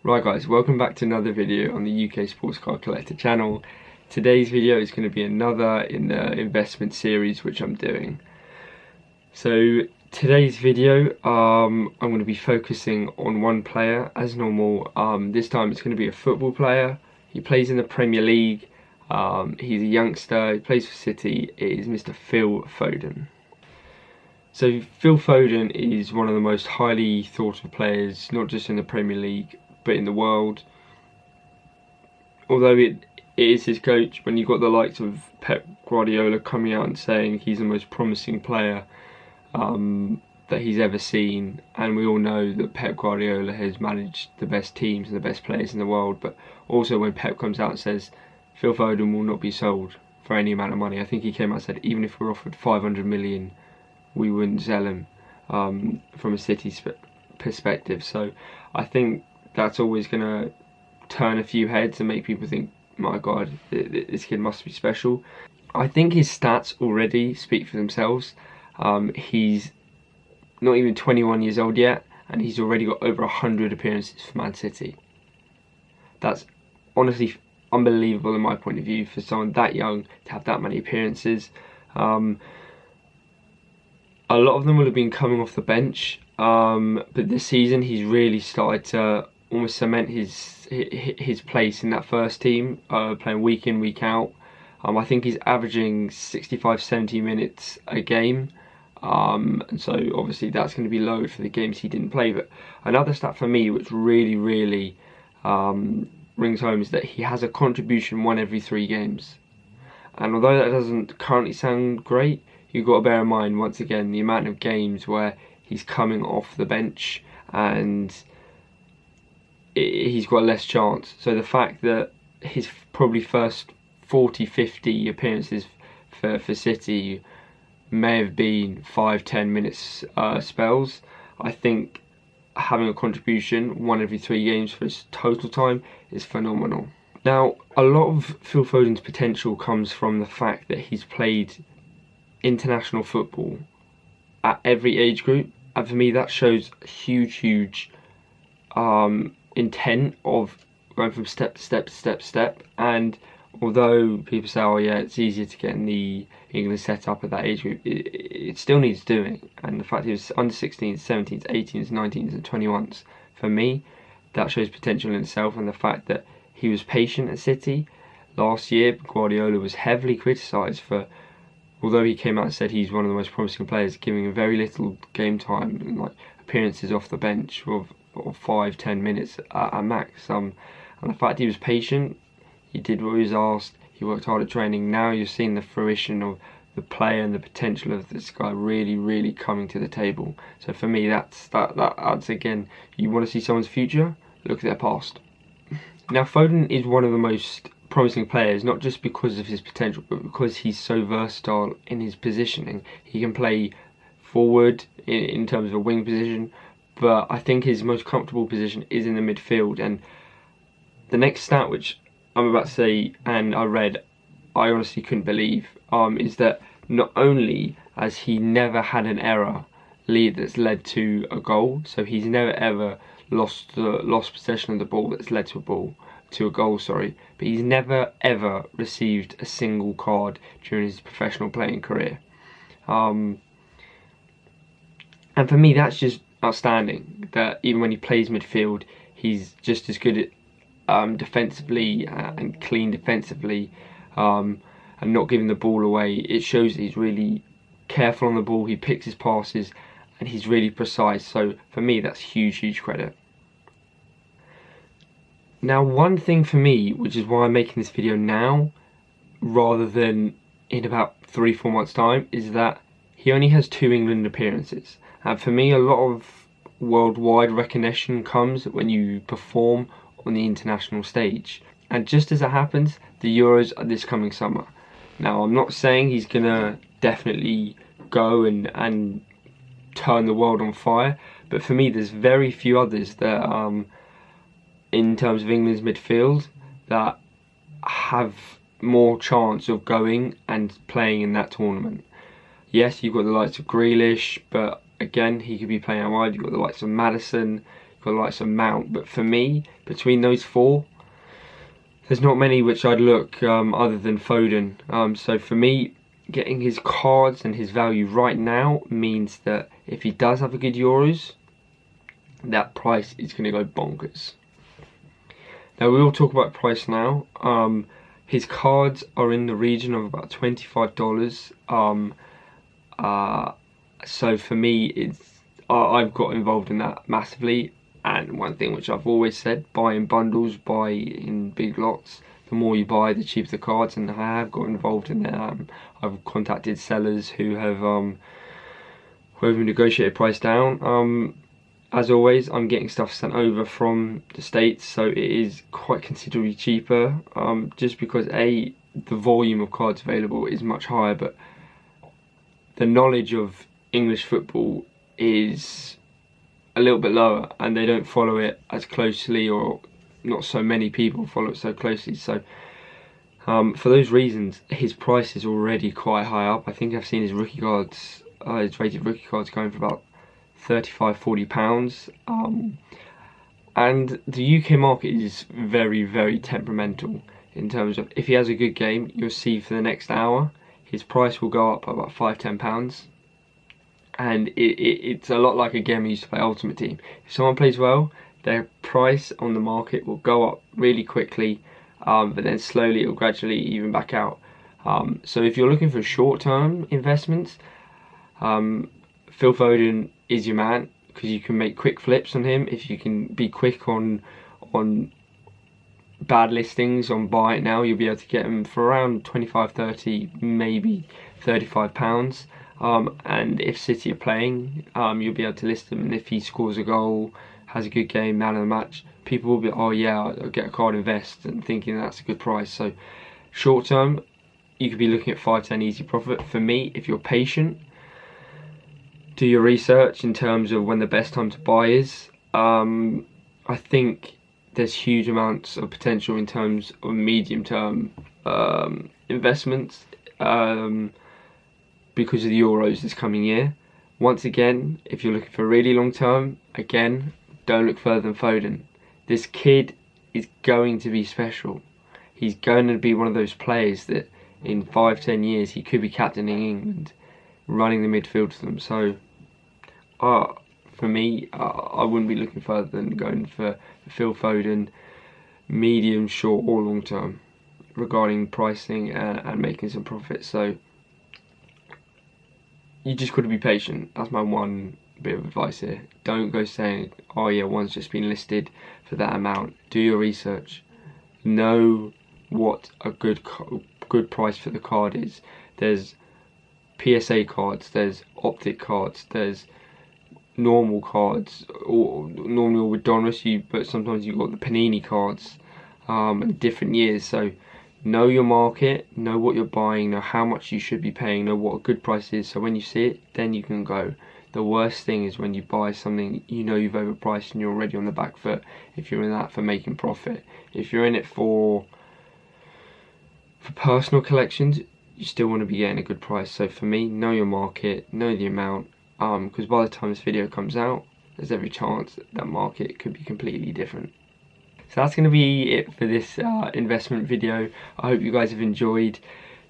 Right guys, welcome back to another video on the UK Sports Car Collector channel. Today's video is going to be another in the investment series which I'm doing. So today's video, I'm going to be focusing on one player as normal. This time it's going to be a football player. He plays in the Premier League. He's a youngster, he plays for City. It is Mr. Phil Foden. So Phil Foden is one of the most highly thought of players, not just in the Premier League, but in the world. Although it is his coach, when you've got the likes of Pep Guardiola coming out and saying he's the most promising player that he's ever seen, and we all know that Pep Guardiola has managed the best teams and the best players in the world, but also when Pep comes out and says Phil Foden will not be sold for any amount of money. I think he came out and said even if we're offered 500 million, we wouldn't sell him from a City perspective. So I think that's always going to turn a few heads and make people think, my God, this kid must be special. I think his stats already speak for themselves. He's not even 21 years old yet, and he's already got over 100 appearances for Man City. That's honestly unbelievable in my point of view for someone that young to have that many appearances. A lot of them will have been coming off the bench, but this season he's really started to almost cement his place in that first team, playing week in, week out. I think he's averaging 65-70 minutes a game, and so obviously that's going to be low for the games he didn't play. But another stat for me which really rings home is that he has a contribution one every 3 games. And although that doesn't currently sound great, you've got to bear in mind once again the amount of games where he's coming off the bench and he's got less chance. So the fact that his probably first 40-50 appearances for City may have been 5-10 minutes spells, I think having a contribution one every 3 games for his total time is phenomenal. Now, a lot of Phil Foden's potential comes from the fact that he's played international football at every age group, and for me that shows huge intent of going from step to step. And although people say, oh yeah, it's easier to get in the England set up at that age group, it still needs doing. And the fact he was under 16s, 17s, 18s, 19s and 21s, for me that shows potential in itself. And the fact that he was patient at City last year, Guardiola was heavily criticised for, although he came out and said he's one of the most promising players, giving him very little game time and like appearances off the bench of 5-10 minutes at max. And the fact he was patient, he did what he was asked, he worked hard at training. Now you're seeing the fruition of the player and the potential of this guy really coming to the table. So for me, that's again, you want to see someone's future, look at their past. Now Foden is one of the most promising players, not just because of his potential, but because he's so versatile in his positioning. He can play forward in terms of a wing position, but I think his most comfortable position is in the midfield. And the next stat which I'm about to say, and I read, I honestly couldn't believe, is that not only has he never had an error that's led to a goal, so he's never ever lost possession of the ball that's led to a goal, but he's never ever received a single card during his professional playing career. And for me that's just outstanding, that even when he plays midfield he's just as good at defensively and clean defensively, and not giving the ball away. It shows that he's really careful on the ball, he picks his passes and he's really precise. So for me that's huge credit. Now one thing for me, which is why I'm making this video now rather than in about 3-4 months time, is that he only has 2 England appearances. And for me a lot of worldwide recognition comes when you perform on the international stage. And just as it happens, the Euros are this coming summer. Now I'm not saying he's gonna definitely go and turn the world on fire, but for me there's very few others that in terms of England's midfield that have more chance of going and playing in that tournament. Yes, you've got the likes of Grealish, but again he could be playing out wide. You've got the likes of Maddison, you've got the likes of Mount, but for me, between those four, there's not many which I'd look other than Foden. So for me, getting his cards and his value right now means that if he does have a good Euros, that price is going to go bonkers. Now we will talk about price now. His cards are in the region of about $25. So for me, I've got involved in that massively. And one thing which I've always said, buy in bundles, buy in big lots. The more you buy, the cheaper the cards, and I have got involved in that. I've contacted sellers who have negotiated price down. As always, I'm getting stuff sent over from the States, so it is quite considerably cheaper. Just because the volume of cards available is much higher, but the knowledge of English football is a little bit lower, and they don't follow it as closely, or not so many people follow it so closely. So for those reasons, his price is already quite high up. I think I've seen his rookie cards, his rated rookie cards going for about £35–40. And the UK market is very, very temperamental in terms of, if he has a good game, you'll see for the next hour his price will go up about £5–10. And it's a lot like a game I used to play Ultimate Team. If someone plays well, their price on the market will go up really quickly, but then slowly it will gradually even back out. So if you're looking for short-term investments, Phil Foden is your man, because you can make quick flips on him. If you can be quick on bad listings on buy it now, you'll be able to get him for around 25, 30, maybe £35. And if City are playing, you'll be able to list him, and if he scores a goal, has a good game, man of the match, people will be, oh yeah, I'll get a card, invest, and thinking that's a good price. So short term, you could be looking at 5–10 easy profit. For me, if you're patient, do your research in terms of when the best time to buy is. I think there's huge amounts of potential in terms of medium term investments because of the Euros this coming year. Once again, if you're looking for really long term, again, don't look further than Foden. This kid is going to be special. He's going to be one of those players that in 5–10 years he could be captaining England, running the midfield to them. So for me, I wouldn't be looking further than going for Phil Foden, medium, short or long term, regarding pricing and making some profit. So you just got to be patient. That's my one bit of advice here. Don't go saying, oh yeah, one's just been listed for that amount. Do your research. Know what a good price for the card is. There's PSA cards, there's optic cards, there's normal cards, or normally with Donruss, but sometimes you've got the Panini cards in different years. So know your market, know what you're buying, know how much you should be paying, know what a good price is, so when you see it, then you can go. The worst thing is when you buy something you know you've overpriced and you're already on the back foot, if you're in that for making profit. If you're in it for personal collections, you still want to be getting a good price. So for me, know your market, know the amount, because by the time this video comes out, there's every chance that market could be completely different. So that's going to be it for this investment video. I hope you guys have enjoyed.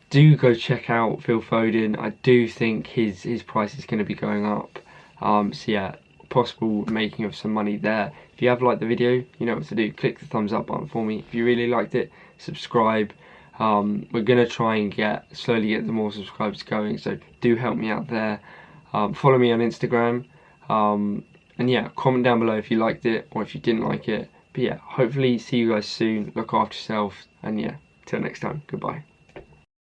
Do go check out Phil Foden. I do think his price is going to be going up. So yeah, possible making of some money there. If you have liked the video, you know what to do. Click the thumbs up button for me. If you really liked it, subscribe. We're going to try and slowly get the more subscribers going, so do help me out there. Follow me on Instagram. And yeah, comment down below if you liked it or if you didn't like it. But yeah, hopefully see you guys soon. Look after yourself, and yeah, till next time, goodbye.